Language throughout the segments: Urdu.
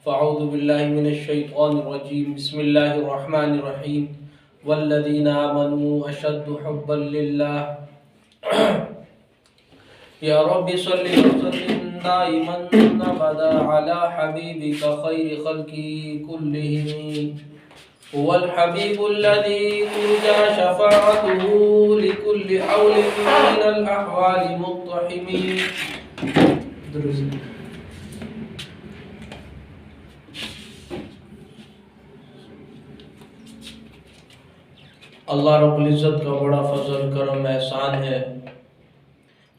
فاعوذ باللہ من الشیطان الرجیم بسم اللہ الرحمن الرحیم والذین آمنوا اشد حبا للہ یا رب صلی وسلم دائما ابدا علی حبیبک خیر خلق کلہم هو الحبیب الذی ترجى شفاعته لكل حول من الاحوال مقتحم. اللہ رب العزت کا بڑا فضل کرم احسان ہے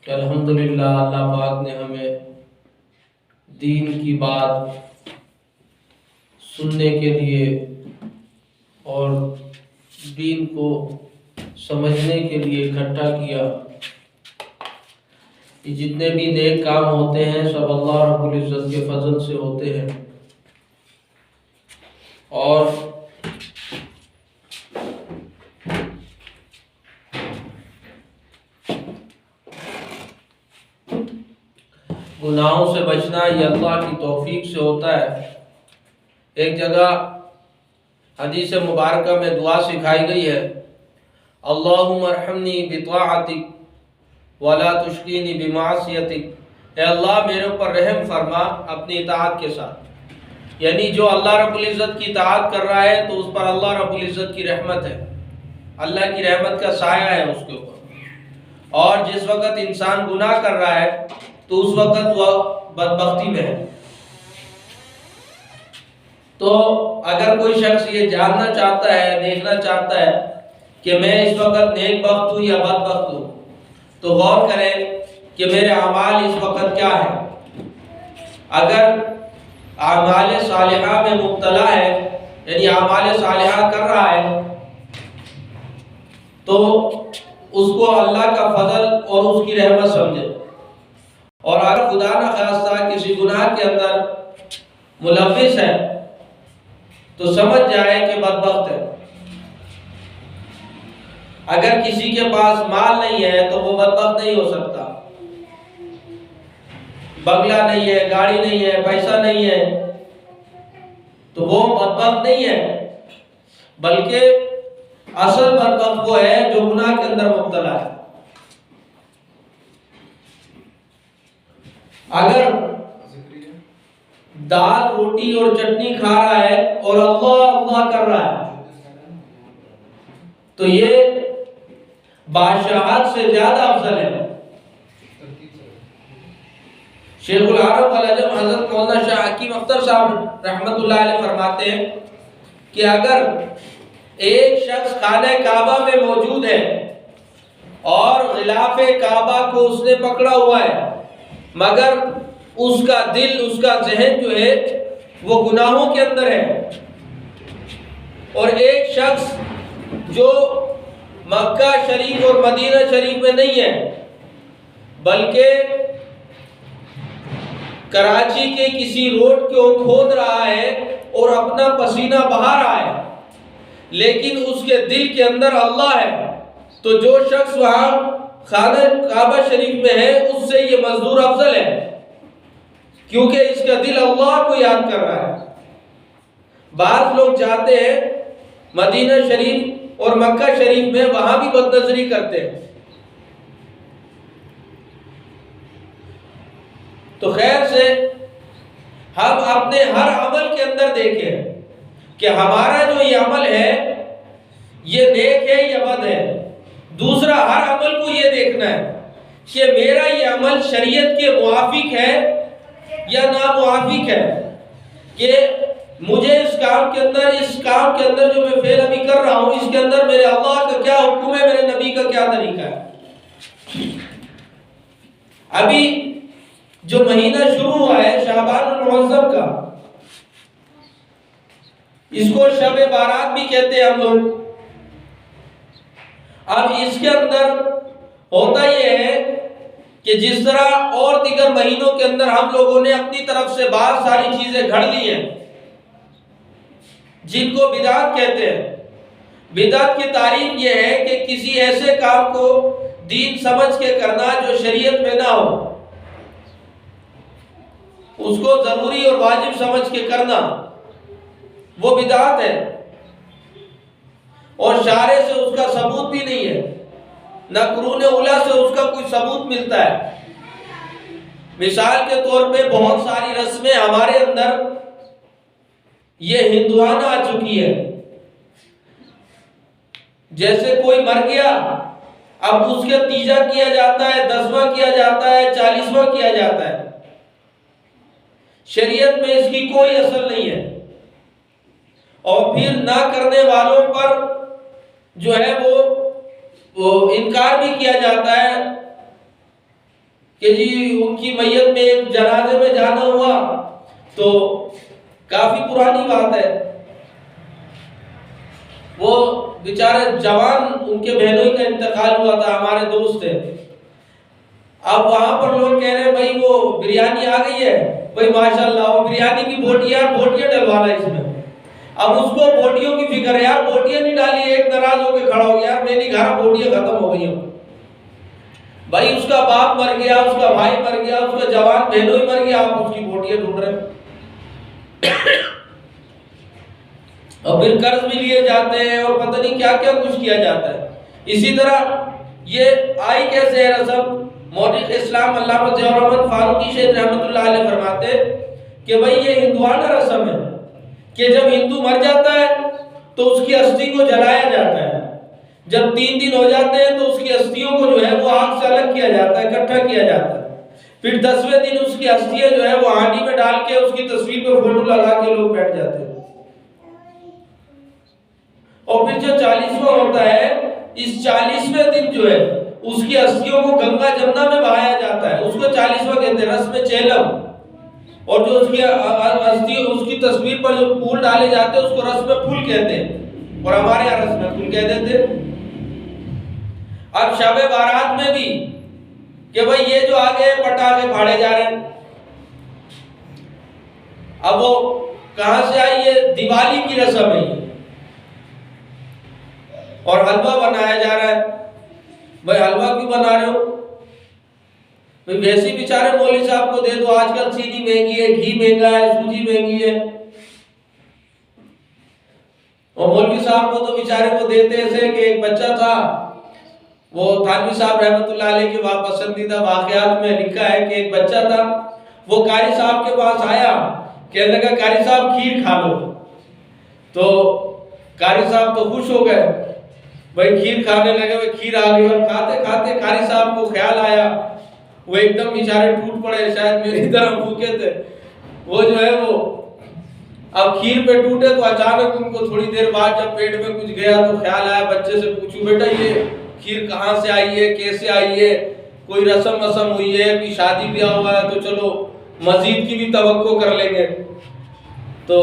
کہ الحمدللہ اللہ پاک نے ہمیں دین کی بات سننے کے لیے اور دین کو سمجھنے کے لیے اکٹھا کیا. یہ جتنے بھی نیک کام ہوتے ہیں سب اللہ رب العزت کے فضل سے ہوتے ہیں. اور گناہوں سے بچنا یہ اللہ کی توفیق سے ہوتا ہے. ایک جگہ حدیث مبارکہ میں دعا سکھائی گئی ہے، اللہم ارحمنی بطاعتک ولا تشقینی بمعصیتک. اے اللہ میرے اوپر رحم فرما اپنی اطاعت کے ساتھ. یعنی جو اللہ رب العزت کی اطاعت کر رہا ہے تو اس پر اللہ رب العزت کی رحمت ہے، اللہ کی رحمت کا سایہ ہے اس کے اوپر. اور جس وقت انسان گناہ کر رہا ہے تو اس وقت وہ بدبختی میں ہے. تو اگر کوئی شخص یہ جاننا چاہتا ہے، دیکھنا چاہتا ہے کہ میں اس وقت نیک بخت ہوں یا بدبخت ہوں، تو غور کریں کہ میرے اعمال اس وقت کیا ہے. اگر اعمال صالحہ میں مبتلا ہے، یعنی اعمال صالحہ کر رہا ہے، تو اس کو اللہ کا فضل اور اس کی رحمت سمجھے. اور اگر خدا نہ خواستہ کسی گناہ کے اندر ملوث ہے تو سمجھ جائے کہ بدبخت ہے. اگر کسی کے پاس مال نہیں ہے تو وہ بدبخت نہیں ہو سکتا. بنگلہ نہیں ہے، گاڑی نہیں ہے، پیسہ نہیں ہے تو وہ بدبخت نہیں ہے، بلکہ اصل بدبخت وہ ہے جو گناہ کے اندر مبتلا ہے. اگر دال روٹی اور چٹنی کھا رہا ہے اور اللہ اللہ کر رہا ہے تو یہ بادشاہت سے زیادہ افضل ہے. شیخ العرب والعجم حضرت مولانا شاہ حکیم اختر صاحب رحمت اللہ علیہ فرماتے ہیں کہ اگر ایک شخص خانہ کعبہ میں موجود ہے اور غلاف کعبہ کو اس نے پکڑا ہوا ہے، مگر اس کا دل، اس کا ذہن جو ہے وہ گناہوں کے اندر ہے، اور ایک شخص جو مکہ شریف اور مدینہ شریف میں نہیں ہے بلکہ کراچی کے کسی روڈ کو کھود رہا ہے اور اپنا پسینہ بہا رہا ہے، لیکن اس کے دل کے اندر اللہ ہے، تو جو شخص وہاں خانہ کعبہ شریف میں ہے اس سے یہ مزدور افضل ہے، کیونکہ اس کا دل اللہ کو یاد کر رہا ہے. بعض لوگ جاتے ہیں مدینہ شریف اور مکہ شریف میں، وہاں بھی بد نظری کرتے ہیں. تو خیر سے ہم اپنے ہر عمل کے اندر دیکھیں کہ ہمارا جو یہ عمل ہے یہ نیک ہے یا بد ہے. دوسرا، ہر عمل کو یہ دیکھنا ہے کہ میرا یہ عمل شریعت کے موافق ہے یا ناموافق ہے، کہ مجھے اس کام کے اندر جو میں فعل ابھی کر رہا ہوں اس کے اندر میرے اللہ کا کیا حکم ہے، میرے نبی کا کیا طریقہ ہے. ابھی جو مہینہ شروع ہوا ہے شعبان المعظم کا، اس کو شب بارات بھی کہتے ہیں ہم لوگ. اب اس کے اندر ہوتا یہ ہے کہ جس طرح اور دیگر مہینوں کے اندر ہم لوگوں نے اپنی طرف سے بہت ساری چیزیں گھڑ لی ہیں جن کو بدعت کہتے ہیں. بدعت کی تعریف یہ ہے کہ کسی ایسے کام کو دین سمجھ کے کرنا جو شریعت میں نہ ہو. اس کو ضروری اور واجب سمجھ کے کرنا وہ بدعت ہے، اور شارع سے اس کا ثبوت بھی نہیں ہے، نہ قرون اولیٰ سے اس کا کوئی ثبوت ملتا ہے۔ مثال کے طور پہ بہت ساری رسمیں ہمارے اندر یہ ہندوانہ آ چکی ہے، جیسے کوئی مر گیا اب اس کا تیجا کیا جاتا ہے، 10واں کیا جاتا ہے، 40واں کیا جاتا ہے۔ شریعت میں اس کی کوئی اصل نہیں ہے، اور پھر نہ کرنے والوں پر جو ہے وہ انکار بھی کیا جاتا ہے کہ جی ان کی میت میں ایک جنازے میں جانا ہوا تو کافی پرانی بات ہے، وہ بیچارے جوان ان کے بہنوئی کا انتقال ہوا تھا، ہمارے دوست تھے، اب وہاں پر لوگ کہہ رہے ہیں بھائی وہ بریانی آ گئی ہے، بھائی ماشاءاللہ وہ بریانی کی بوٹیاں ڈلوانا اس میں، اب اس کو بوٹیوں کی فکر ہے، یار بوٹیاں نہیں ڈالی، ایک ناراض ہو کے کھڑا ہو گیا، یار میں نہیں کھا رہا، بوٹیاں ختم ہو گئی ہیں۔ بھائی اس کا باپ مر گیا، اس کا بھائی مر گیا، اس کا جوان بہنوئی مر گیا، آپ اس کی بوٹیاں ڈھونڈ رہے ہیں، اور پھر قرض بھی لیے جاتے ہیں اور پتہ نہیں کیا کیا کچھ کیا جاتا ہے۔ اسی طرح یہ آئی کیسے ہے رسم؟ مورخ اسلام علامہ ضیاء الرحمن فاروقی شہید رحمۃ اللہ علیہ فرماتے کہ بھائی یہ ہندوانہ رسم ہے کہ جب ہندو مر جاتا ہے تو اس کی استھی کو جلایا جاتا ہے، جب 3 دن ہو جاتے ہیں تو اس کی استھیوں کو جو ہے وہ آگ سے الگ کیا جاتا ہے، اکٹھا کیا جاتا ہے، پھر 10ویں دن اس کی استھیاں جو ہے وہ ہانڈی میں ڈال کے اس کی تصویر پہ فوٹو لگا کے لوگ بیٹھ جاتے ہیں، اور پھر جو 40واں ہوتا ہے، اس 40ویں دن جو ہے اس کی استھیوں کو گنگا جمنا میں بہایا جاتا ہے، اس کو 40واں کہتے ہیں، رسم چیلم، اور جو اس کی استھی اس کی تصویر پر جو پھول ڈالے جاتے ہیں اس کو رسم پھول کہتے ہیں، اور ہمارے یہاں رسم پھول کہہ دیتے ہیں۔ اب شب بارات میں بھی کہ بھائی یہ جو آگے پٹاخے پھاڑے جا رہے ہیں، اب وہ کہاں سے آئی؟ یہ دیوالی کی رسم ہے، اور حلوہ بنایا جا رہا ہے، بھائی حلوہ کیوں بنا رہے ہو؟ بھائی ویسے بیچارے مولوی صاحب کو دے دو، آج کل چینی مہنگی ہے، گھی مہنگا ہے، سوجی مہنگی ہے، اور مولوی صاحب کو تو بیچارے کو دیتے ایسے کہ ایک بچہ تھا، وہ تھانوی صاحب رحمۃ اللہ علیہ کے پسندیدہ واقعات میں لکھا ہے کہ ایک بچہ تھا، وہ قاری صاحب کے پاس آیا، کہنے لگا قاری صاحب کھیر کھا لو، تو قاری صاحب تو خوش ہو گئے، بھائی کھیر کھانے لگے، وہ کھیر آ گئی، اور کھاتے کھاتے قاری صاحب کو خیال آیا، وہ ایک دم بیچارے ٹوٹ پڑے، شاید میری طرح بھوکے تھے، وہ جو ہے وہ اب کھیر پہ ٹوٹے، تو اچانک ان کو تھوڑی دیر بعد جب پیٹ میں کچھ گیا تو خیال آیا، بچے سے پوچھو بیٹا یہ کھیر کہاں سے آئی ہے، کیسے آئی ہے، کوئی رسم ہوئی ہے، کوئی شادی بیاہ ہوا ہے تو چلو مزید کی بھی توقع کر لیں گے، تو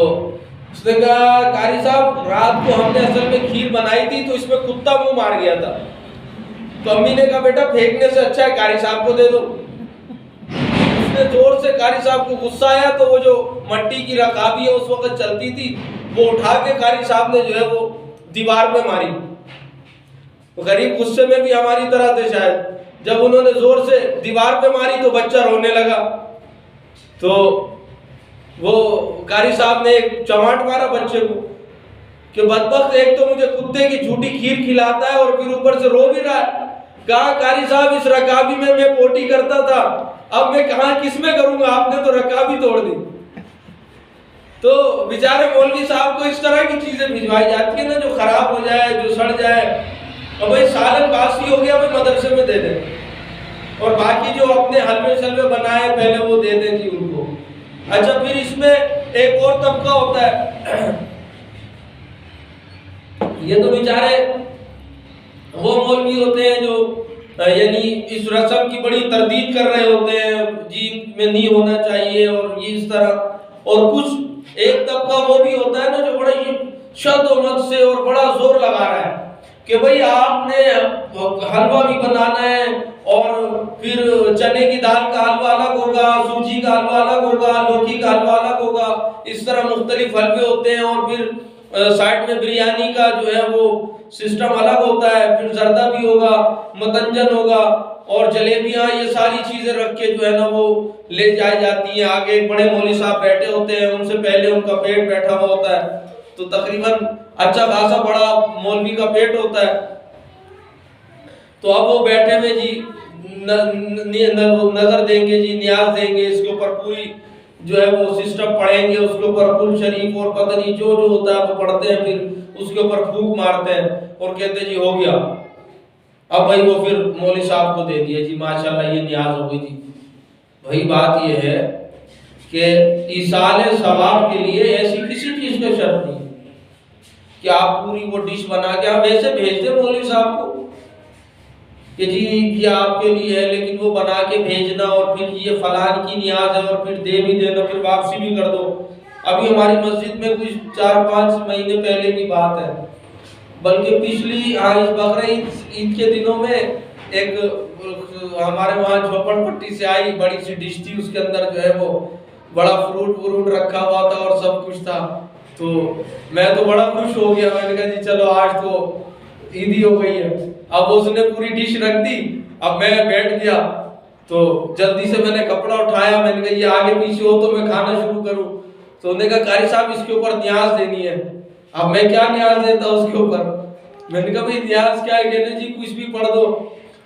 اس نے کہا قاری صاحب رات کو ہم نے اصل میں کھیر بنائی تھی تو اس میں کتا منہ مار گیا تھا، تو امی نے کہا بیٹا پھینکنے سے اچھا ہے قاری صاحب کو دے دو، اس نے زور سے، قاری صاحب کو غصہ آیا تو وہ جو مٹی کی رکابی ہے اس وقت چلتی تھی وہ اٹھا کے قاری صاحب نے جو ہے وہ دیوار پہ ماری، غریب غصے میں بھی ہماری طرح تھے شاید، جب انہوں نے زور سے دیوار پہ ماری تو بچہ رونے لگا، تو وہ قاری صاحب نے ایک چماٹ مارا بچے کو کہ بدبخت ایک تو مجھے کتے کی جھوٹی کھیر کھلاتا ہے اور پھر اوپر سے رو بھی رہا ہے، کہا قاری صاحب اس رکابی میں پوٹی کرتا تھا، اب میں کہاں کس میں کروں گا، آپ نے تو رکابی توڑ دی، تو بیچارے مولوی صاحب کو اس طرح کی چیزیں بھجوائی جاتی ہیں نا جو خراب ہو جائے، جو سڑ جائے، اور بھائی سالن باسی ہو گیا بھائی مدرسے میں دے دیں، اور باقی جو اپنے حلوے شلوے بنائے پہلے وہ دے دیں جی ان کو۔ اچھا پھر اس میں ایک اور طبقہ ہوتا ہے، یہ تو بیچارے وہ مولوی ہوتے ہیں جو یعنی اس رسم کی بڑی تردید کر رہے ہوتے ہیں، جی میں نہیں ہونا چاہیے اور یہ اس طرح، اور کچھ ایک طبقہ وہ بھی ہوتا ہے نا جو بڑا شد و مد سے اور بڑا زور لگا رہا ہے کہ بھئی آپ نے حلوہ بھی بنانا ہے، اور پھر چنے کی دال کا حلوہ الگ ہوگا، سوجی کا حلوہ الگ ہوگا، لوکی کا حلوہ الگ ہوگا، اس طرح مختلف حلوے ہوتے ہیں، اور پھر سائڈ میں بریانی کا جو ہے وہ سسٹم الگ ہوتا ہے، پھر زردہ بھی ہوگا، متنجن ہوگا، اور جلیبیاں یہ ساری چیزیں رکھ کے جو ہے نا وہ لے جائی جاتی ہیں آگے. ایک بڑے مولوی صاحب بیٹھے ہوتے ہیں, ان سے پہلے ان کا پیٹ بیٹھا ہوا ہوتا ہے, تو تقریباً اچھا خاصا بڑا مولوی کا پیٹ ہوتا ہے. تو اب وہ بیٹھے ہوئے جی نظر دیں گے, جی نیاز دیں گے, اس کے اوپر پوری جو ہے وہ سسٹم پڑھیں گے, اس کے اوپر کل شریف اور پتہ نہیں جو ہوتا ہے وہ پڑھتے ہیں, پھر اس کے اوپر پھونک مارتے ہیں اور کہتے ہیں جی ہو گیا. اب بھائی وہ پھر مولوی صاحب کو دے دیا, جی ماشاءاللہ یہ نیاز ہو گئی جی. بھائی بات یہ ہے کہ ایصال ثواب کے لیے ایسی کسی چیز کا شرط نہیں کہ آپ پوری وہ ڈش بنا کے آپ ویسے بھیج دیں مولوی صاحب کو کہ جی یہ آپ کے لیے ہے, لیکن وہ بنا کے بھیجنا اور پھر یہ فلان کی نیاز ہے اور پھر دے بھی دینا, پھر واپسی بھی کر دو. ابھی ہماری مسجد میں کچھ 4-5 مہینے پہلے کی بات ہے, بلکہ پچھلی اس بقرعید کے دنوں میں ایک ہمارے وہاں جھوپڑ پٹی سے آئی بڑی سی ڈش تھی, اس کے اندر جو ہے وہ بڑا فروٹ رکھا ہوا تھا اور سب کچھ تھا. تو میں تو بڑا خوش ہو گیا, میں نے کہا جی چلو آج تو عیدی ہو گئی ہے. اب اس نے پوری ڈش رکھ دی, اب میں بیٹھ گیا تو جلدی سے میں نے کپڑا اٹھایا, میں نے کہا یہ آگے پیچھے ہو تو میں کھانا شروع کروں. تو انہوں نے کہا قاری صاحب اس کے اوپر نیاز دینی ہے. اب میں کیا نیاز دیتا اس کے اوپر, میں نے کہا بھئی نیاز کیا ہے, کہنے جی کچھ بھی پڑھ دو.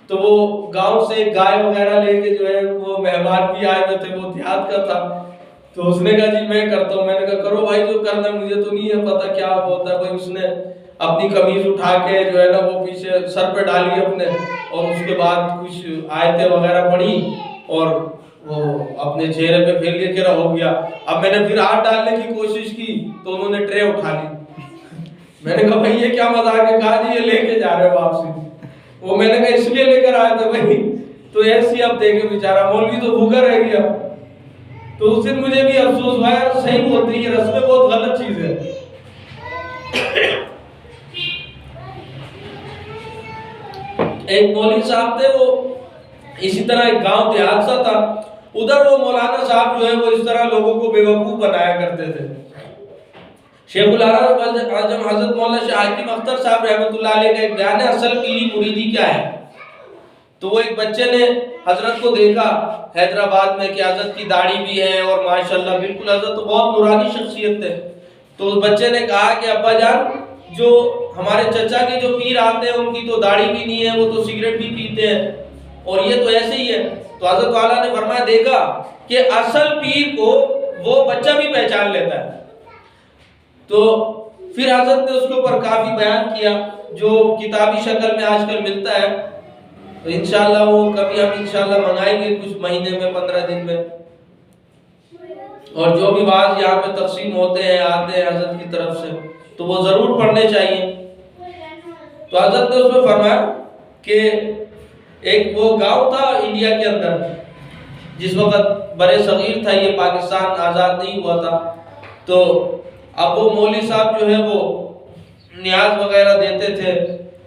تو وہ گاؤں سے گائے وغیرہ لے کے جو ہے وہ مہمان بھی آئے ہوئے تھے, وہ دیہات کا تھا. تو اس نے کہا جی میں کرتا ہوں. میں نے کہا کرو بھائی جو کرنا ہے, مجھے تو نہیں ہے پتا کیا ہوتا ہے. بھائی اس نے اپنی قمیض اٹھا کے جو ہے نا وہ پیچھے سر پہ ڈالی اپنے, اور اس کے بعد کچھ آیتیں وغیرہ پڑھی اور وہ اپنے چہرے پہ پھیر کے کرا ہو گیا. اب میں نے پھر ہاتھ ڈالنے کی کوشش کی تو انہوں نے ٹرے اٹھا لی. میں نے کہا بھائی یہ کیا مذاق ہے, کہا جی یہ لے کے جا رہے ہو واپسی. وہ میں نے کہا اس لیے لے کر آئے تھے بھائی. تو ایسی اب دیکھے بیچارہ مولوی تو بھوکا رہ گیا. تو اس دن مجھے بھی افسوس ہوا یار, صحیح بولتے ہیں یہ رسمیں بہت غلط چیز ہے. ایک مولوی صاحب تھے, وہ اسی طرح ایک گاؤں دیہات سا تھا, ادھر وہ مولانا صاحب جو ہے وہ اس طرح لوگوں کو بے وقوف بنایا کرتے تھے. شیخ العرب اعظم حضرت مولانا شاہ حکیم اختر صاحب رحمۃ اللہ علیہ کا ایک بیان ہے اصل پیری مریدی کیا ہے. تو وہ ایک بچے نے حضرت کو دیکھا حیدرآباد میں کہ حضرت کی داڑھی بھی ہے اور ماشاءاللہ بالکل حضرت تو بہت نورانی شخصیت تھے. تو اس بچے نے کہا کہ ابا جان جو ہمارے چچا کے جو پیر آتے ہیں ان کی تو داڑھی بھی نہیں ہے, وہ تو سگریٹ بھی پیتے ہیں اور یہ تو ایسے ہی ہے. تو حضرت والا نے فرمایا دیکھا کہ اصل پیر کو وہ بچہ بھی پہچان لیتا ہے. تو پھر حضرت نے اس کے اوپر کافی بیان کیا جو کتابی شکل میں آج کل ملتا ہے. تو انشاءاللہ وہ کبھی ہم انشاءاللہ منگائیں گے کچھ مہینے میں 15 دن میں. اور جو بھی واعظ یہاں پہ تقسیم ہوتے ہیں آتے ہیں حضرت کی طرف سے تو وہ ضرور پڑھنے چاہیے. تو حضرت نے اس میں فرمایا کہ ایک وہ گاؤں تھا انڈیا کے اندر, جس وقت برے صغیر تھا, یہ پاکستان آزاد نہیں ہوا تھا. تو اب وہ مولوی صاحب جو ہے وہ نیاز وغیرہ دیتے تھے.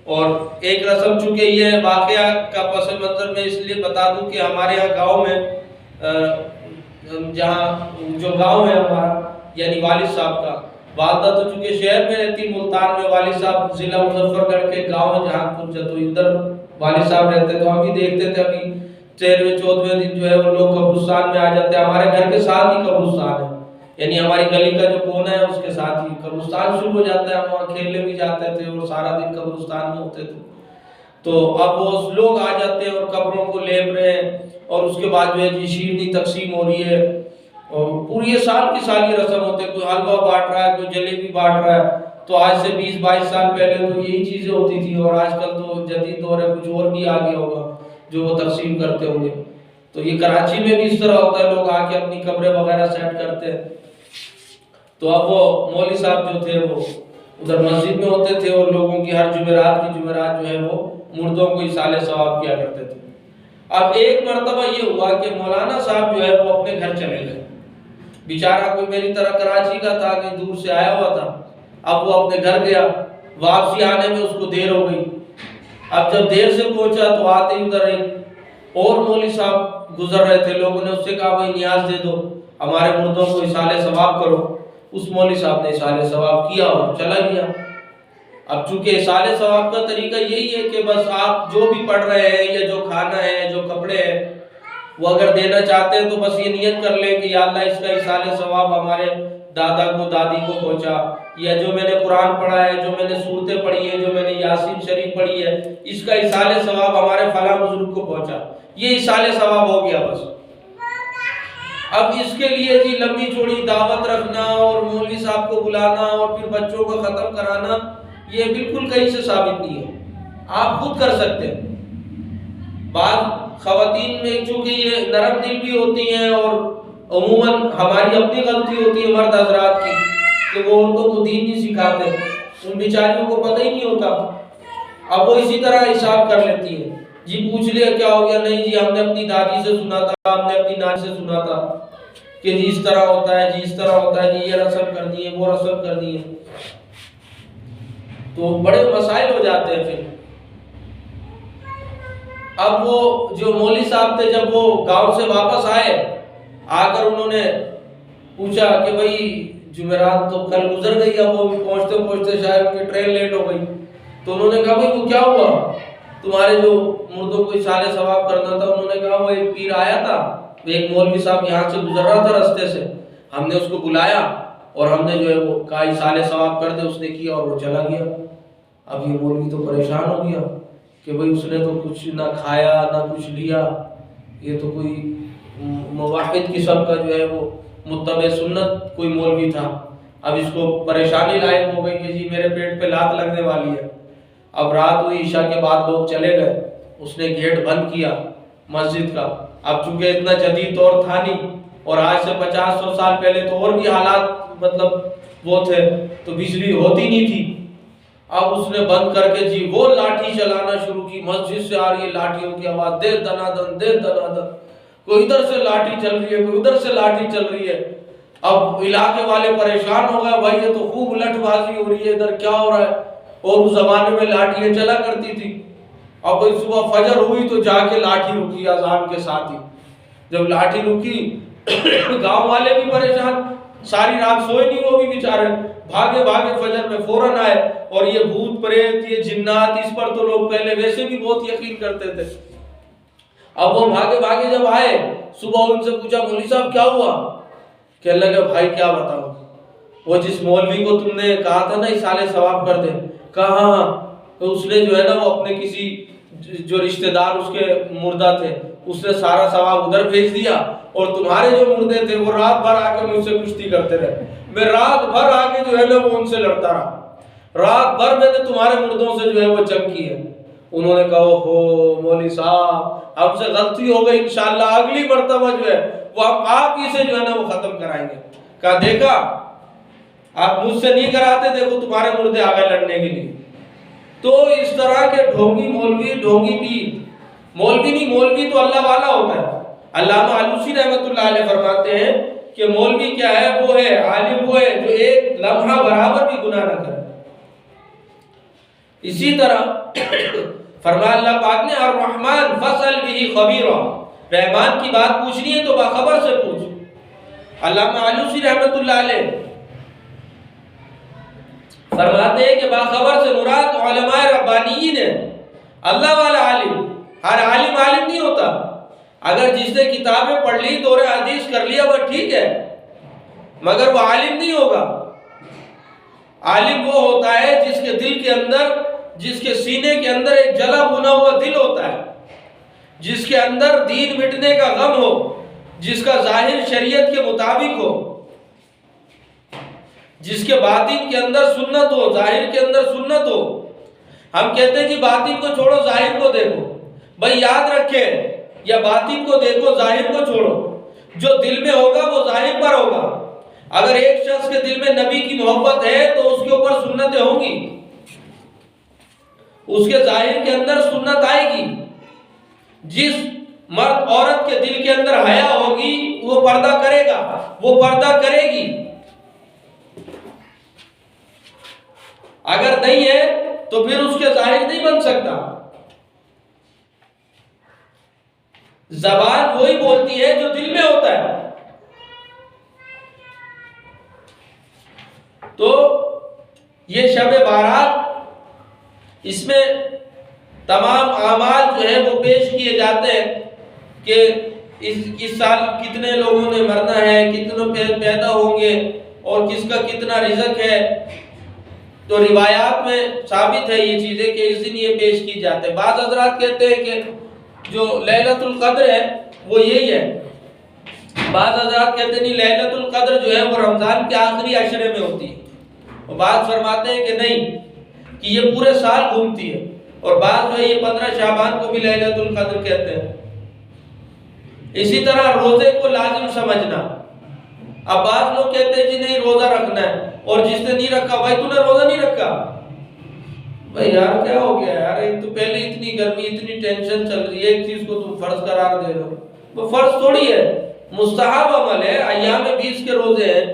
اور ایک رسم چونکہ یہ واقعہ کا پس منظر میں اس لیے بتا دوں کہ ہمارے یہاں گاؤں میں جہاں جو گاؤں ہے ہمارا یعنی والد صاحب کا, والدہ تو چونکہ شہر میں رہتی ملتان میں, والد صاحب ضلع مظفر گڑھ کے گاؤں ہے جہاں پور, تو ادھر والد صاحب رہتے. تو ہم بھی دیکھتے تھے ابھی 13ویں-14ویں دن جو ہے وہ لوگ قبرستان میں آ جاتے ہیں. ہمارے گھر کے ساتھ ہی قبرستان ہے, یعنی ہماری گلی کا جو کونا ہے اس کے ساتھ ہی قبرستان شروع ہو جاتا ہے. ہم وہاں کھیلنے بھی جاتے تھے اور سارا دن قبرستان میں ہوتے تھے. تو اب وہ لوگ آ جاتے ہیں اور قبروں کو لیپ رہے ہیں, اور اس کے بعد جو ہے جی شیرنی تقسیم ہو رہی ہے, اور پوری یہ سال کی سال یہ رسم ہوتے ہیں. کوئی حلوہ بانٹ رہا ہے, کوئی جلیبی بانٹ رہا ہے. تو آج سے 20-22 سال پہلے تو یہی چیزیں ہوتی تھی, اور آج کل تو جدید دور ہے, کچھ اور بھی آ گیا ہوگا جو وہ تقسیم کرتے ہوں گے. تو یہ کراچی میں بھی اس طرح ہوتا ہے, لوگ آ کے اپنی قبریں وغیرہ سیٹ کرتے ہیں. تو اب وہ مولوی صاحب جو تھے وہ ادھر مسجد میں ہوتے تھے اور لوگوں کی ہر جمعرات جو ہے وہ مردوں کو ایصال ثواب کیا کرتے تھے. اب ایک مرتبہ یہ ہوا کہ مولانا صاحب جو ہے وہ اپنے گھر چلے گئے. بیچارہ کوئی میری طرح کراچی کا تھا, کہیں دور سے آیا ہوا تھا. اب وہ اپنے گھر گیا, واپسی آنے میں اس کو دیر ہو گئی. اب جب دیر سے پہنچا تو آتے ہی ادھر ایک اور مولوی صاحب گزر رہے تھے. لوگوں نے اس سے کہا بھائی نیاز دے دو, ہمارے مردوں کو ایصال ثواب کرو. اس مولوی صاحب نے ایصال ثواب کیا اور چلا گیا. اب چونکہ ایصال ثواب کا طریقہ یہی ہے کہ بس آپ جو بھی پڑھ رہے ہیں یا جو کھانا ہے جو کپڑے ہیں وہ اگر دینا چاہتے ہیں تو بس یہ نیت کر لیں کہ یا اللہ اس کا ایصال ثواب ہمارے دادا کو دادی کو پہنچا، یا جو میں نے قرآن پڑھا ہے، جو میں نے سورتیں پڑھی ہیں، جو میں نے یاسین شریف پڑھی ہے، اس کا ایصال ثواب ہمارے فلاں بزرگ کو پہنچا، یہ ایصال ثواب ہو گیا بس۔ اب اس کے لیے جی لمبی چوڑی دعوت رکھنا اور مولوی صاحب کو بلانا اور پھر بچوں کو ختم کرانا، یہ بالکل کہیں سے ثابت نہیں ہے، آپ خود کر سکتے ہیں۔ بعض خواتین میں چونکہ یہ نرم دل بھی ہوتی ہیں اور عموماً ہماری اپنی غلطی ہوتی ہے مرد حضرات کی کہ وہ عورتوں کو دین نہیں سکھاتے، ان بیچاریوں کو پتہ ہی نہیں ہوتا، اب وہ اسی طرح حساب کر لیتی ہے، جی پوچھ لیا کیا ہو گیا، نہیں جی ہم نے اپنی دادی سے سنا تھا، ہم نے اپنی نانی سے سنا تھا کہ جی اس طرح ہوتا ہے، جی اس طرح ہوتا ہے، جی یہ رسم کرنی ہے، وہ رسم کرنی ہے، تو بڑے مسائل ہو جاتے ہیں۔ پھر اب وہ جو مولوی صاحب تھے جب وہ گاؤں سے واپس آئے، آ کر انہوں نے پوچھا کہ بھئی جمعرات تو کل گزر گئی، اب وہ پہنچتے پہنچتے شاید ان کی ٹرین لیٹ ہو گئی، تو انہوں نے کہا بھئی وہ کیا ہوا، تمہارے جو مردوں کو ایصال ثواب کرنا تھا، انہوں نے کہا وہ ایک پیر آیا تھا، ایک مولوی صاحب یہاں سے گزر رہا تھا رستے سے، ہم نے اس کو بلایا اور ہم نے جو ہے وہ کہا ایصال ثواب کر دے، اس نے کیا اور وہ چلا گیا۔ اب یہ مولوی تو پریشان ہو گیا کہ بھئی اس نے تو کچھ نہ کھایا نہ کچھ لیا، یہ تو کوئی موحد قسم کا جو ہے وہ متبع سنت کوئی مولوی تھا، اب اس کو پریشانی لائق ہو گئی کہ جی میرے پیٹ پہ لات لگنے والی ہے۔ اب رات ہوئی، عشاء کے بعد لوگ چلے گئے، اس نے گیٹ بند کیا مسجد کا، اب چونکہ اتنا جدید دور تھا نہیں اور آج سے 50-100 سال پہلے تو اور بھی حالات مطلب وہ تھے تو بجلی ہوتی نہیں تھی، اب اس نے بند کر کے جی وہ لاٹھی چلانا شروع کی، مسجد سے آ رہی ہے لاٹھیوں کی آواز، دے دنا دن دے دنا دن، کوئی ادھر سے لاٹھی چل رہی ہے کوئی ادھر سے لاٹھی چل رہی ہے۔ اب علاقے والے پریشان ہو گئے، بھائی یہ تو خوب الٹ بازی ہو رہی ہے، ادھر کیا ہو رہا ہے، اور اس زمانے میں لاٹھیاں چلا کرتی تھی۔ اب کوئی صبح فجر ہوئی تو جا کے لاٹھی رکی اذان کے ساتھ ہی، جب لاٹھی رکی گاؤں والے بھی پریشان، ساری رات سوئے نہیں وہ بھی بیچارے، بھاگے بھاگے فجر میں فوراً آئے، اور یہ بھوت پریت یہ جنات اس پر تو لوگ پہلے ویسے بھی بہت یقین کرتے تھے۔ اب وہ بھاگے بھاگے جب آئے، صبح ان سے پوچھا مولوی صاحب کیا ہوا، کہنے لگے بھائی کیا بتاؤں، وہ جس مولوی کو تم نے کہا تھا نا ایصال ثواب کر دے، کہا ہاں، تو اس نے جو ہے نا وہ اپنے کسی جو رشتہ دار اس کے مردہ تھے، اس نے سارا ثواب ادھر بھیج دیا، اور تمہارے جو مردے تھے وہ رات بھر آ کے مجھ سے کشتی کرتے رہے، میں رات بھر آگے جو ہے نا وہ ان سے لڑتا رہا، رات بھر میں نے تمہارے مردوں سے جو ہے وہ جنگ کی ہے۔ انہوں نے کہا اوہو مولوی صاحب ہم سے غلطی ہو گئی، انشاءاللہ اگلی مرتبہ جو ہے وہ ہم آپ ہی سے جو ہے نا وہ ختم کرائیں گے۔ کہا دیکھا آپ مجھ سے نہیں کراتے، دیکھو تمہارے مردے آ گئے لڑنے کے لیے۔ تو اس طرح کے ڈھونگی مولوی، ڈھونگی پیر، مولوی نہیں، مولوی تو اللہ والا ہوتا ہے۔ علامہ علوسی رحمۃ اللہ علیہ فرماتے ہیں کہ مولوی کیا ہے، وہ ہے عالم، وہ ہے جو ایک لمحہ برابر بھی گناہ نہ کرے۔ اسی طرح فرمایا اللہ پاک نے الرحمن فصل بھی خبیرہ، رحمان کی بات پوچھنی ہے تو باخبر سے پوچھ۔ علامہ علوسی رحمۃ اللہ علیہ فرماتے ہیں کہ باخبر سے مراد علماء ربانیین ہے، اللہ والا عالم۔ ہر عالم عالم نہیں ہوتا، اگر جس نے کتابیں پڑھ لی دور حدیث کر لیا وہ ٹھیک ہے، مگر وہ عالم نہیں ہوگا۔ عالم وہ ہوتا ہے جس کے دل کے اندر، جس کے سینے کے اندر ایک جلا بھنا ہوا دل ہوتا ہے، جس کے اندر دین مٹنے کا غم ہو، جس کا ظاہر شریعت کے مطابق ہو، جس کے باطن کے اندر سنت ہو، ظاہر کے اندر سنت ہو۔ ہم کہتے ہیں جی باطن کو چھوڑو ظاہر کو دیکھو، بھائی یاد رکھے یا باطن کو دیکھو ظاہر کو چھوڑو، جو دل میں ہوگا وہ ظاہر پر ہوگا۔ اگر ایک شخص کے دل میں نبی کی محبت ہے تو اس کے اوپر سنتیں ہوں گی، اس کے ظاہر کے اندر سنت آئے گی۔ جس مرد عورت کے دل کے اندر حیا ہوگی وہ پردہ کرے گا، وہ پردہ کرے گی۔ اگر نہیں ہے تو پھر اس کے ظاہر نہیں بن سکتا۔ زبان وہی بولتی ہے جو دل میں ہوتا ہے۔ تو یہ شب بارات اس میں تمام اعمال جو ہے وہ پیش کیے جاتے ہیں کہ اس سال کتنے لوگوں نے مرنا ہے، کتنے پیدا ہوں گے اور کس کا کتنا رزق ہے. تو روایات میں ثابت ہے یہ چیزیں کہ اس دن یہ پیش کی جاتے ہیں. بعض حضرات کہتے ہیں کہ جو لیلۃ القدر ہے وہ یہی ہے. بعض حضرات کہتے ہیں نہیں، لیلۃ القدر جو ہے وہ رمضان کے آخری عشرے میں ہوتی ہے. اور بعض فرماتے ہیں کہ نہیں، کہ یہ پورے سال گھومتی ہے. اور بعض جو ہے یہ 15 شعبان کو بھی لیلۃ القدر کہتے ہیں. اسی طرح روزے کو لازم سمجھنا. اب بعض لوگ کہتے ہیں جی نہیں روزہ رکھنا ہے، اور جس نے نہیں رکھا، بھائی تو نے روزہ نہیں رکھا، بھائی یار کیا ہو گیا یار، ایک تو پہلے اتنی گرمی اتنی ٹینشن چل رہی ہے، ایک چیز کو تم فرض قرار دے رہے ہو. وہ فرض تھوڑی ہے، مستحب عمل ہے. ایام 20 کے روزے ہیں،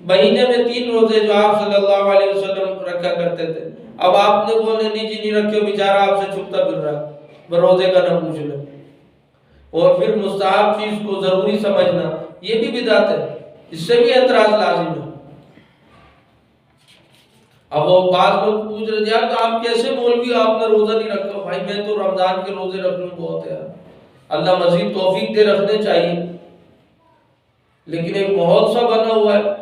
مہینے میں 3 روزے جو آپ صلی اللہ علیہ وسلم رکھا کرتے تھے. اب آپ نے بولے نہیں جی نہیں رکھے، بیچارہ آپ سے چھپتا پھر رہا ہے، روزے کا نہ پوچھ لے. اور پھر مستحب چیز کو ضروری سمجھنا، یہ بھی بدعت ہے، اس سے بھی اعتراض لازم ہے. اب وہ بعض لوگ پوچھ رہے یار تو آپ کیسے مولوی، آپ نے روزہ نہیں رکھا؟ بھائی میں تو رمضان کے روزے رکھ لوں بہت ہے، اللہ مزید توفیق دے، رکھنے چاہیے. لیکن ایک ماحول سا بنا ہوا ہے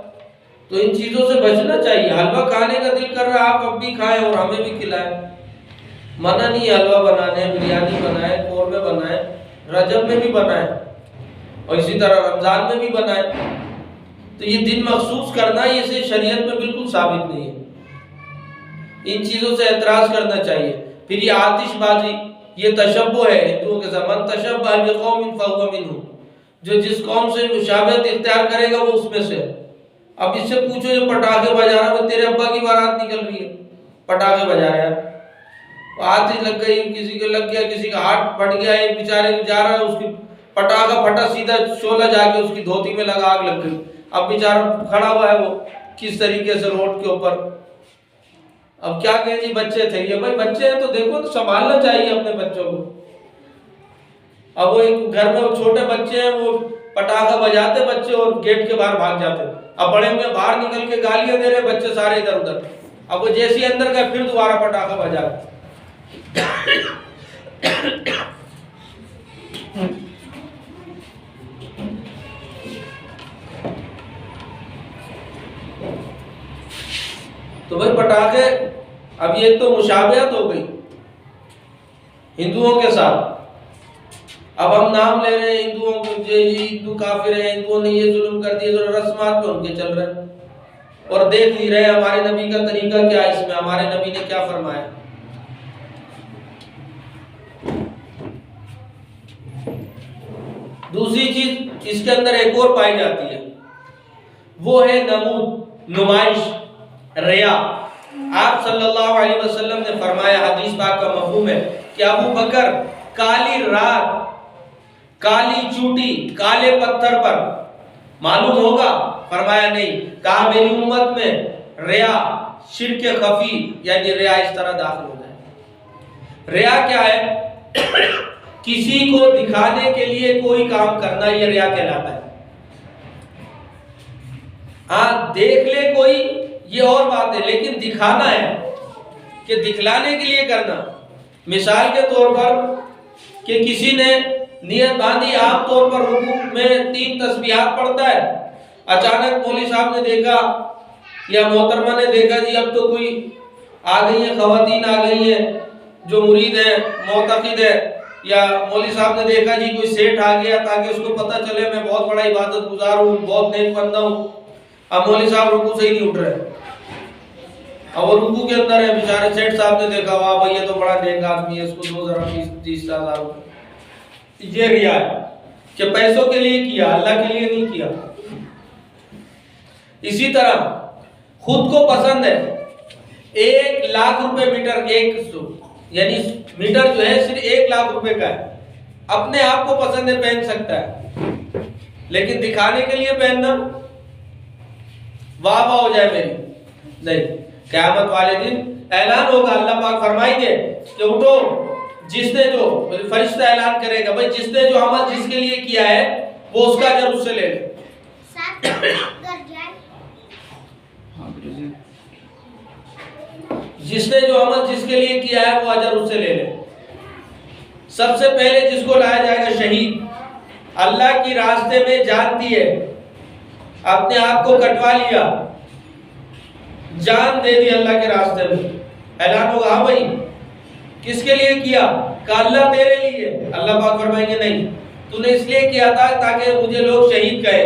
تو ان چیزوں سے بچنا چاہیے. حلوہ کھانے کا دل کر رہا ہے، آپ اب بھی کھائیں اور ہمیں بھی کھلائیں، منع نہیں. حلوہ بنانے، بریانی بنائیں، قورمے بنائیں، رجب میں بھی بنائیں اور اسی طرح رمضان میں بھی بنائیں. تو یہ دن مخصوص کرنا یہ سے شریعت میں بالکل ثابت نہیں ہے. ان چیزوں سے اعتراض کرنا چاہیے. پھر یہ آتش بازی، یہ تشبہ ہے ہندوؤں کے ساتھ. من تشبہ بقوم فہو منہم، جو جس قوم سے مشابہت اختیار کرے گا وہ اس میں سے. اب اس سے پوچھو یہ پٹاخے بجا رہا ہے، تیرے ابا کی بارات نکل رہی ہے، پٹاخے بجا رہا ہے، آتش لگ گئی، کسی کے لگ گیا، کسی کا ہاتھ پھٹ گیا، ایک بیچارے جا رہا ہے، اس کی پٹاخہ پھٹا، سیدھا شعلہ جا کے اس کی دھوتی میں لگا، آگ لگ گئی. اب بیچارہ کھڑا ہوا ہے وہ کس طریقے سے روڈ کے اوپر. اب کیا کہیں جی بچے تھے، یہ بھائی بچے ہیں تو دیکھو تو سنبھالنا چاہیے اپنے بچوں کو. اب وہ ایک گھر میں وہ چھوٹے بچے ہیں، وہ پٹاخہ بجاتے بچے اور گیٹ کے باہر بھاگ جاتے. اب بڑے میں باہر نکل کے گالیاں دے رہے، بچے سارے ادھر ادھر. اب وہ جیسے اندر گئے پھر دوبارہ پٹاخہ بجا. تو بھائی پٹاخے، اب یہ تو مشابہت ہو گئی ہندوؤں کے ساتھ. اب ہم نام لے رہے ہیں ہندوؤں کے، یہ ہندو کافر ہیں، ہندوؤں نے یہ ظلم کر دیا، رسمات پہ ان کے چل رہے ہیں اور دیکھ نہیں رہے ہمارے نبی کا طریقہ کیا ہے، اس میں ہمارے نبی نے کیا فرمایا. دوسری چیز اس کے اندر ایک اور پائی جاتی ہے، وہ ہے نمود، نمائش، ریا. آپ صلی اللہ علیہ وسلم نے فرمایا، حدیث پاک کا مفہوم ہے کہ ابو بکر کالی رات، کالی چوٹی، کالے پتھر پر معلوم ہوگا؟ فرمایا نہیں. کہا میری امت میں ریا، شرک خفی یعنی ریا اس طرح داخل ہو جائے. ریا کیا ہے؟ کسی کو دکھانے کے لیے کوئی کام کرنا، یہ ریا کہلاتا ہے. ہاں دیکھ لے کوئی یہ اور بات ہے، لیکن دکھانا ہے کہ دکھلانے کے لیے کرنا. مثال کے طور پر کہ کسی نے نیت باندھی، عام طور پر رکوع میں 3 تسبیحات پڑھتا ہے، اچانک مولوی صاحب نے دیکھا یا محترمہ نے دیکھا جی اب تو کوئی آ گئی ہیں، خواتین آ گئی ہیں جو مرید ہیں، معتقد ہیں، یا مولوی صاحب نے دیکھا جی کوئی سیٹھ آ گیا تاکہ اس کو پتہ چلے میں بہت بڑا عبادت گزار ہوں، بہت نیک بندہ ہوں. اب مولوی صاحب رکوع سے ہی نہیں اٹھ رہے، اب وہ رکوع کے اندر ہے، بیچارے سیٹھ صاحب نے دیکھا واہ بھائی یہ تو بڑا نیک آدمی ہے، اس کو 20-30,000 روپے. یہ ریا ہے کہ پیسوں کے لیے کیا، اللہ کے لیے نہیں کیا. اسی طرح خود کو پسند ہے 1,00,000 روپے میٹر، یعنی میٹر جو ہے صرف 1,00,000 روپے کا ہے، اپنے آپ کو پسند ہے پہن سکتا ہے، لیکن دکھانے کے لیے پہننا واہ واہ ہو جائے میری نہیں. قیامت والے دن اعلان ہوگا، اللہ پاک فرمائیں گے کہ اٹھو، جس نے جو فرشتہ اعلان کرے گا بھائی جس نے جو عمل جس کے لیے کیا ہے وہ اس کا اجر اس سے لے لے. جس نے جو عمل جس کے لیے کیا ہے وہ اجر اس سے لے لے۔ سب سے پہلے جس کو لایا جائے گا شہید، اللہ کی راستے میں جان دی ہے، اپنے آپ کو کٹوا لیا، جان دے دی اللہ کے راستے میں، اعلان ہوگا ہاں بھائی کس کے لیے کیا؟ کہ اللہ تیرے لیے۔ اللہ پاک فرمائیں گے نہیں، تو نے اس لیے کیا تھا تاکہ مجھے لوگ شہید کہے،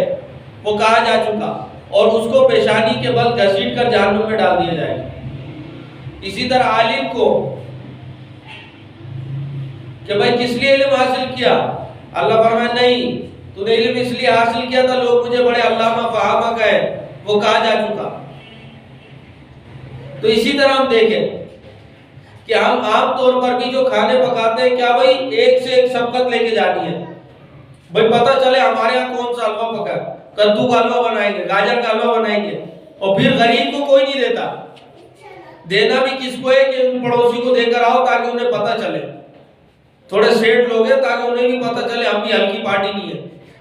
وہ کہا جا چکا، اور اس کو پیشانی کے بل گھسیٹ کر جہنم میں ڈال دیا جائے گا۔ اسی طرح عالم کو کہ بھائی کس لیے علم حاصل کیا؟ اللہ فرمائے نہیں، تو نے علم اس لیے حاصل کیا تھا لوگ مجھے بڑے علامہ فہامہ کہے، وہ کہا جا چکا۔ تو اسی طرح ہم دیکھیں کہ ہم عام طور پر بھی جو کھانے پکاتے ہیں، کیا بھائی ایک سے ایک سبقت لے کے جانی ہے، بھائی پتہ چلے ہمارے ہاں کون سا حلوہ پکا ہے، کدو کا حلوہ بنائیں گے، گاجر کا حلوہ بنائیں گے، اور پھر غریب کو کوئی نہیں دیتا۔ دینا بھی کس کو ہے کہ ان پڑوسی کو دے کر آؤ تاکہ انہیں پتہ چلے، تھوڑے سیٹ لوگ ہیں تاکہ انہیں بھی پتہ چلے ہم بھی ہلکی پارٹی نہیں ہے۔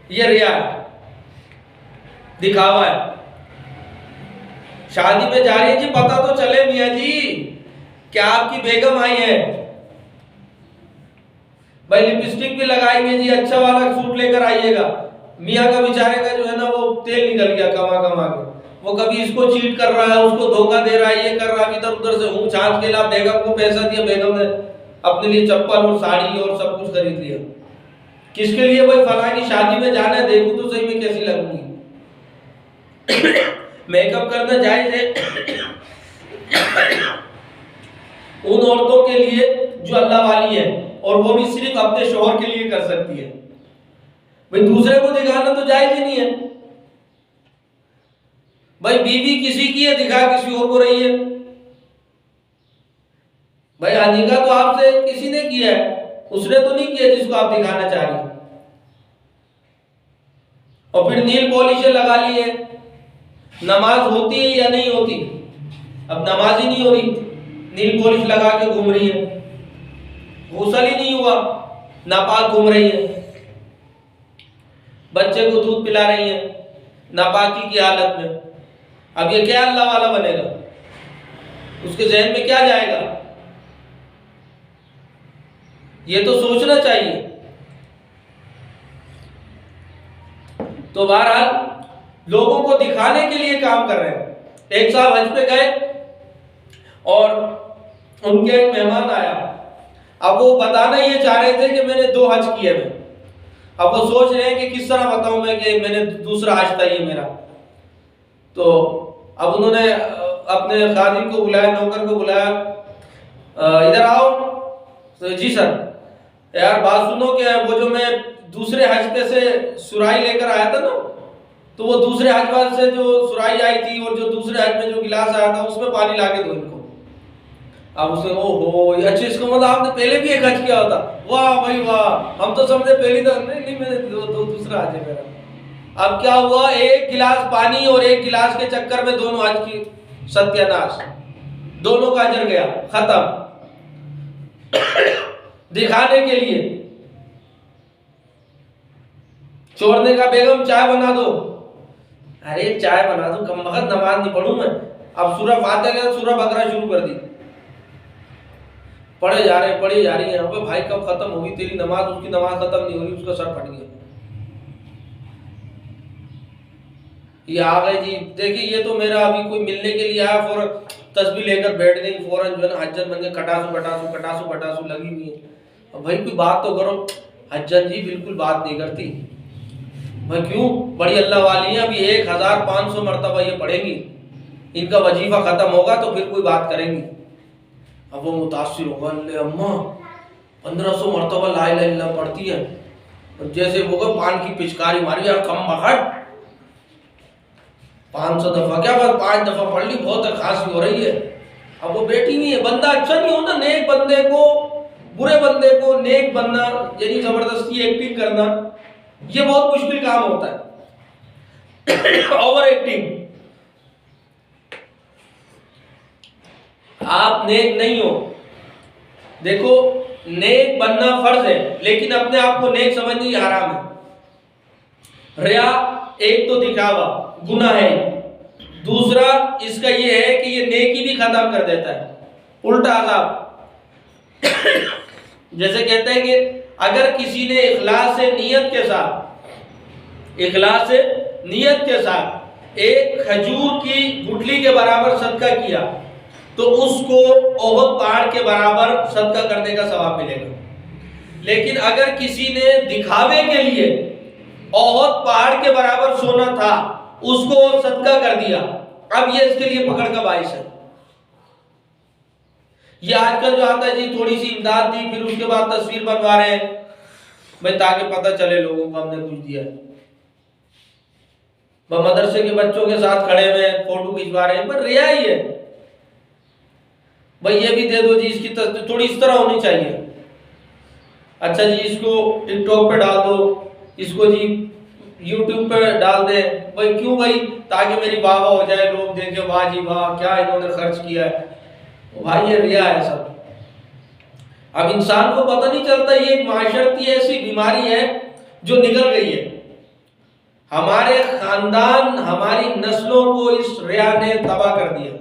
یہ ریا ہے، دکھاوا ہے۔ شادی میں جا رہی ہے جی، پتہ تو چلے میاں جی کہ آپ کی بیگم آئی ہے، بھائی لپسٹک بھی لگائیں گے جی، اچھا والا سوٹ لے کر آئیے گا۔ میاں کا بیچارے کا جو ہے نا وہ تیل نکل گیا کما کما کے، وہ کبھی اس کو چیٹ کر رہا ہے، اس کو دھوکہ دے رہا ہے، یہ کر رہا ہے، ادھر ادھر سے ہوں چھانچ کے لا، بیگم کو پیسہ دیا، بیگم نے اپنے لیے چپل اور ساڑی اور سب کچھ خرید لیا۔ کس کے لیے؟ بھائی فلاں کی شادی میں جانا ہے، دیکھوں تو صحیح میں کیسی لگوں گی۔ میک اپ کرنا جائز ہے ان عورتوں کے لیے جو اللہ والی ہے، اور وہ بھی صرف اپنے شوہر کے لیے کر سکتی ہے۔ بھائی دوسرے کو دکھانا تو جائز ہی نہیں ہے۔ بھائی بیوی کسی کی ہے، دکھا کسی اور کو رہی ہے، بھائی نکاح تو آپ سے کسی نے کیا ہے، اس نے تو نہیں کیا جس کو آپ دکھانا چاہ رہی ہیں۔ اور پھر نیل پالش لگا لی ہے، نماز ہوتی ہے یا نہیں ہوتی؟ اب نماز ہی نہیں ہو رہی، نیل پالش لگا کے گھوم رہی ہے، غسل ہی نہیں ہوا، ناپاک گھوم رہی ہے، بچے کو دودھ پلا رہی ہیں ناپاکی کی حالت میں۔ اب یہ کیا اللہ والا بنے گا؟ اس کے ذہن میں کیا جائے گا؟ یہ تو سوچنا چاہیے۔ تو بہرحال لوگوں کو دکھانے کے لیے کام کر رہے ہیں۔ ایک صاحب حج پہ گئے اور ان کے ایک مہمان آیا، اب وہ بتانا یہ چاہ رہے تھے کہ میں نے 2 حج کیے ہیں۔ اب وہ سوچ رہے ہیں کہ کس طرح بتاؤں میں کہ میں نے دوسرا حج تھا یہ میرا۔ تو اب انہوں نے اپنے خادم کو بلایا، نوکر کو بلایا، ادھر آؤ۔ تو جی سر، یار بات سنو کہ وہ جو میں دوسرے حج پہ سے سرائی لے کر آیا تھا نا، تو وہ دوسرے حج والے سے جو سرائی آئی تھی اور جو دوسرے حج میں جو گلاس آیا تھا اس میں پانی لا کے دو ان کو۔ اب اس نے اچھا اس کو مطلب آپ نے پہلے بھی ایک حج کیا ہوتا؟ واہ بھائی واہ، ہم تو سمجھے پہلی دفعہ، نہیں میں نے دوسرا حج ہے میرا۔ اب کیا ہوا، ایک گلاس پانی اور ایک گلاس کے چکر میں دونوں حج کی ستیہ ناش، دونوں کا اجر گیا، ختم۔ دکھانے کے لیے چھوڑنے کا، بیگم چائے بنا دو، ارے چائے بنا دو، کم وقت نماز نہیں پڑھوں میں۔ اب سورہ فاتحہ کے سورہ بقرہ شروع کر دی، پڑھے جا رہی ہیں۔ ابے بھائی کب ختم ہوگی تیری نماز؟ اس کی نماز ختم نہیں ہو رہی، اس کا سر پھٹ گیا۔ یہ آ گئے جی، دیکھیے یہ تو میرا ابھی کوئی ملنے کے لیے آیا، فوراً تسبیح لے کر بیٹھ گئی، فوراً جو ہے نا حجن بن کے کٹاسو لگی ہوئی ہے۔ اب بھائی کوئی بات تو کرو۔ حجن جی بالکل بات نہیں کرتی۔ بھائی کیوں؟ بڑی اللہ والی ہیں، ابھی 1500 مرتبہ یہ پڑھیں گی، ان کا وظیفہ ختم ہوگا تو پھر کوئی بات کریں گی۔ اب وہ متاثر ہوگا، لے اماں 1500 مرتبہ لا الہ الا اللہ پڑھتی ہے، جیسے وہ پان کی پچکاری ماری، یار کم بخٹ 500 دفعہ کیا بات، 5 دفعہ پڑھ لی، بہت خاصی ہو رہی ہے۔ اب وہ بیٹھی نہیں ہے۔ بندہ اچھا نہیں ہوتا، نیک بندے کو، برے بندے کو نیک بننا یعنی زبردستی ایکٹنگ کرنا، یہ بہت مشکل کام ہوتا ہے۔ اوور ایکٹنگ، آپ نیک نہیں ہو۔ دیکھو نیک بننا فرض ہے، لیکن اپنے آپ کو نیک سمجھنا یہ حرام ہے۔ ریا ایک تو دکھاوا گناہ ہے، دوسرا اس کا یہ ہے کہ یہ نیکی بھی ختم کر دیتا ہے۔ الٹا عذاب. جیسے کہتے ہیں کہ اگر کسی نے اخلاص نیت کے ساتھ ایک کھجور کی گٹھلی کے برابر صدقہ کیا تو اس کو احد پہاڑ کے برابر صدقہ کرنے کا ثواب ملے گا. لیکن اگر کسی نے دکھاوے کے لیے احد پہاڑ کے برابر سونا تھا اس کو صدقہ کر دیا, اب یہ اس کے لیے پکڑ کا باعث ہے. یہ آج کل جو آتا ہے جی تھوڑی سی امداد دی پھر اس کے بعد تصویر بنوا رہے ہیں بھائی تاکہ پتہ چلے لوگوں کو ہم نے کچھ دیا ہے. مدرسے کے بچوں کے ساتھ کھڑے ہوئے فوٹو کھنچوا رہے ہیں, پر ریا ہی ہے. بھائی یہ بھی دے دو جی, اس کی تصویر تھوڑی اس طرح ہونی چاہیے. اچھا جی اس کو ٹک ٹاک پہ ڈال دو, اس کو جی یوٹیوب پہ ڈال دیں. بھائی کیوں بھائی؟ تاکہ میری واہ واہ ہو جائے, لوگ دیکھیں واہ جی واہ کیا انہوں نے خرچ کیا ہے. بھائی یہ ریا ہے سب. اب انسان کو پتہ نہیں چلتا یہ ایک معاشرتی ایسی بیماری ہے جو نکل گئی ہے. ہمارے خاندان ہماری نسلوں کو اس ریا نے تباہ کر دیا.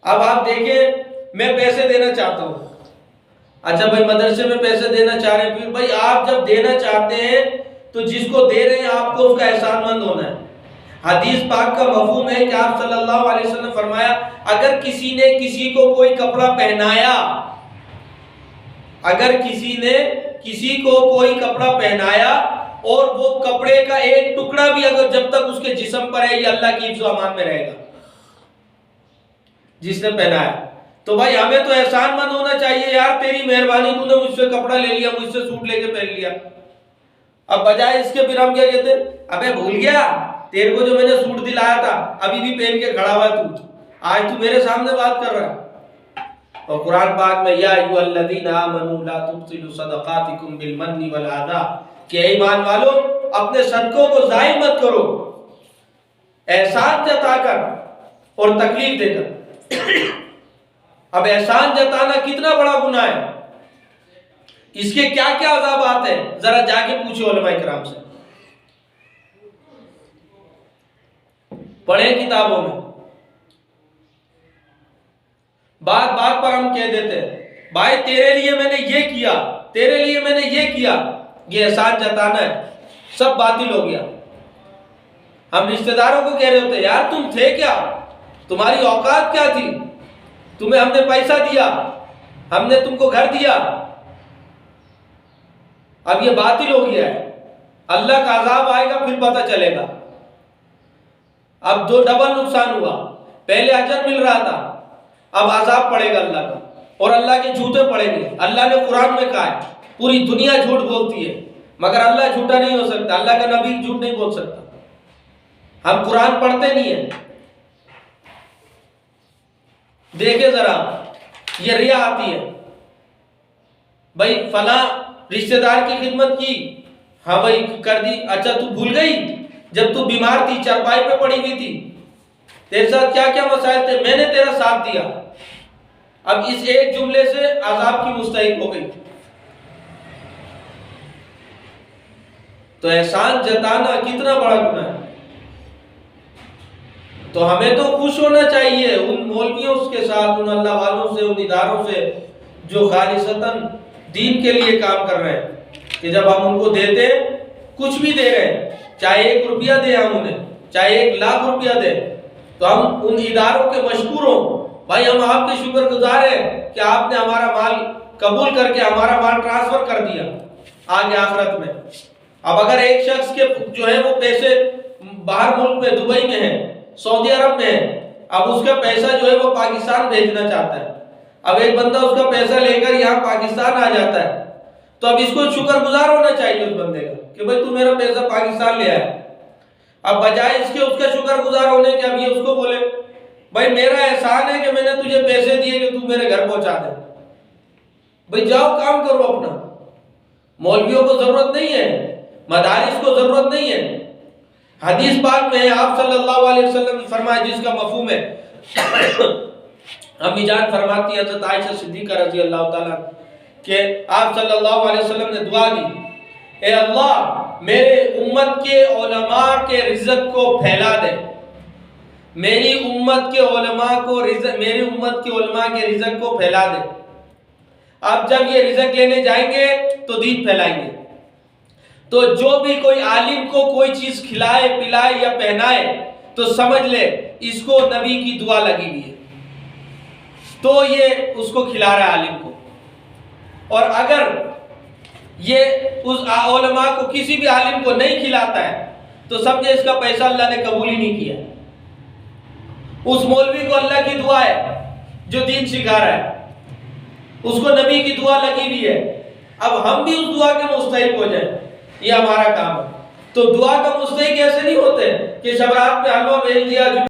اب آپ دیکھیں میں پیسے دینا چاہتا ہوں, اچھا بھائی مدرسے میں پیسے دینا چاہ رہے ہیں, پھر بھائی آپ جب دینا چاہتے ہیں تو جس کو دے رہے ہیں آپ کو اس کا احسان مند ہونا ہے. حدیث پاک کا مفہوم ہے کہ آپ صلی اللہ علیہ وسلم نے فرمایا اگر کسی نے کسی کو کوئی کپڑا پہنایا, اگر کسی نے کسی کو کوئی کپڑا پہنایا اور وہ کپڑے کا ایک ٹکڑا بھی اگر جب تک اس کے جسم پر ہے یہ اللہ کی حفظ و امان میں رہے گا جس نے پہنایا. تو بھائی ہمیں تو احسان مند ہونا چاہیے یار, تیری مہربانی تو نے مجھ سے کپڑا لے لیا, مجھ سے سوٹ لے کے پہن لیا. اب بجائے اس کے پھر ہم کیا کہتے ہیں, ابے بھول گیا تیرے کو جو میں نے سوٹ دلایا تھا ابھی بھی پہن کے کھڑا ہوا تو آج تو میرے سامنے بات کر رہا ہے. اور قرآن پاک میں یا ایھا الذین آمنوا لا تبطلوا صدقاتکم بالمن والأذى, کہ ایمان والو اپنے صدقوں کو ضائع مت کرو احسان جتا کر اور تکلیف دے کر. اب احسان جتانا کتنا بڑا گناہ ہے, اس کے کیا کیا عذابات ہیں ذرا جا کے پوچھو علماء کرام سے, پڑھیں کتابوں میں. بات بات پر ہم کہہ دیتے ہیں بھائی تیرے لیے میں نے یہ کیا, تیرے لیے میں نے یہ کیا, یہ احسان جتانا ہے, سب باطل ہو گیا. ہم رشتہ داروں کو کہہ رہے ہوتے یار تم تھے کیا, تمہاری اوقات کیا تھی, تمہیں ہم نے پیسہ دیا, ہم نے تم کو گھر دیا. اب یہ باطل ہو گیا ہے, اللہ کا عذاب آئے گا پھر پتہ چلے گا. اب دو ڈبل نقصان ہوا, پہلے اجر مل رہا تھا, اب عذاب پڑے گا اللہ کا, اور اللہ کے جھوٹے پڑیں گے. اللہ نے قرآن میں کہا ہے پوری دنیا جھوٹ بولتی ہے مگر اللہ جھوٹا نہیں ہو سکتا, اللہ کا نبی جھوٹ نہیں بول سکتا. ہم قرآن پڑھتے نہیں ہیں. دیکھیں ذرا یہ ریا آتی ہے, بھائی فلاں رشتہ دار کی خدمت کی, ہاں بھائی کر دی, اچھا تو بھول گئی جب تو بیمار تھی چارپائی پہ پڑی ہوئی تھی, تیرے ساتھ کیا کیا مسائل تھے, میں نے تیرا ساتھ دیا. اب اس ایک جملے سے عذاب کی مستحق ہو گئی. تو احسان جتانا کتنا بڑا گناہ ہے. تو ہمیں تو خوش ہونا چاہیے ان مولویوں کے ساتھ, ان اللہ والوں سے, ان اداروں سے جو خالصتاً دین کے لیے کام کر رہے ہیں, کہ جب ہم ان کو دیتے کچھ بھی دے رہے ہیں, چاہے 1 روپیہ دیں ہم انہیں, چاہے 1,00,000 روپیہ دیں, تو ہم ان اداروں کے مشکور ہوں. بھائی ہم آپ کے شکر گزار ہیں کہ آپ نے ہمارا مال قبول کر کے ہمارا مال ٹرانسفر کر دیا آگے آخرت میں. اب اگر ایک شخص کے جو ہے وہ پیسے باہر ملک میں, دبئی میں ہیں, سعودی عرب میں ہے, اب اس کا پیسہ جو ہے وہ پاکستان بھیجنا چاہتا ہے, اب ایک بندہ اس کا پیسہ لے کر یہاں پاکستان آ جاتا ہے, تو اب اس کو شکر گزار ہونا چاہیے اس بندے کا کہ بھائی تو میرا پیسہ پاکستان لے آیا. اب بجائے اس کے اس کا شکر گزار ہونے کے اب یہ اس کو بولے بھائی میرا احسان ہے کہ میں نے تجھے پیسے دیے کہ تو میرے گھر پہنچا دے. بھائی جاؤ کام کرو اپنا, مولویوں کو ضرورت نہیں ہے, مدارس کو ضرورت نہیں ہے. حدیث پاک میں آپ صلی اللہ علیہ وسلم نے فرمایا جس کا مفہوم ہے, امی جان فرماتی ہے حضرت عائشہ صدیقہ رضی اللہ تعالیٰ کہ آپ صلی اللہ علیہ وسلم نے دعا دی, اے اللہ میرے امت کے علماء کے رزق کو پھیلا دے, میری امت کے علماء کو میری امت کے علماء کے رزق کو پھیلا دے. اب جب یہ رزق لینے جائیں گے تو دین پھیلائیں گے. تو جو بھی کوئی عالم کو کوئی چیز کھلائے پلائے یا پہنائے تو سمجھ لے اس کو نبی کی دعا لگی ہوئی ہے، تو یہ اس کو کھلا رہا ہے عالم کو. اور اگر یہ اس علماء کو کسی بھی عالم کو نہیں کھلاتا ہے تو سمجھے اس کا پیسہ اللہ نے قبول ہی نہیں کیا. اس مولوی کو اللہ کی دعا ہے جو دین سکھا رہا ہے، اس کو نبی کی دعا لگی ہوئی ہے. اب ہم بھی اس دعا کے مستحق ہو جائیں، یہ ہمارا کام ہے. تو دعا کا مستحق ایسے نہیں ہوتے کہ شب رات میں حلوہ بھیج دیا.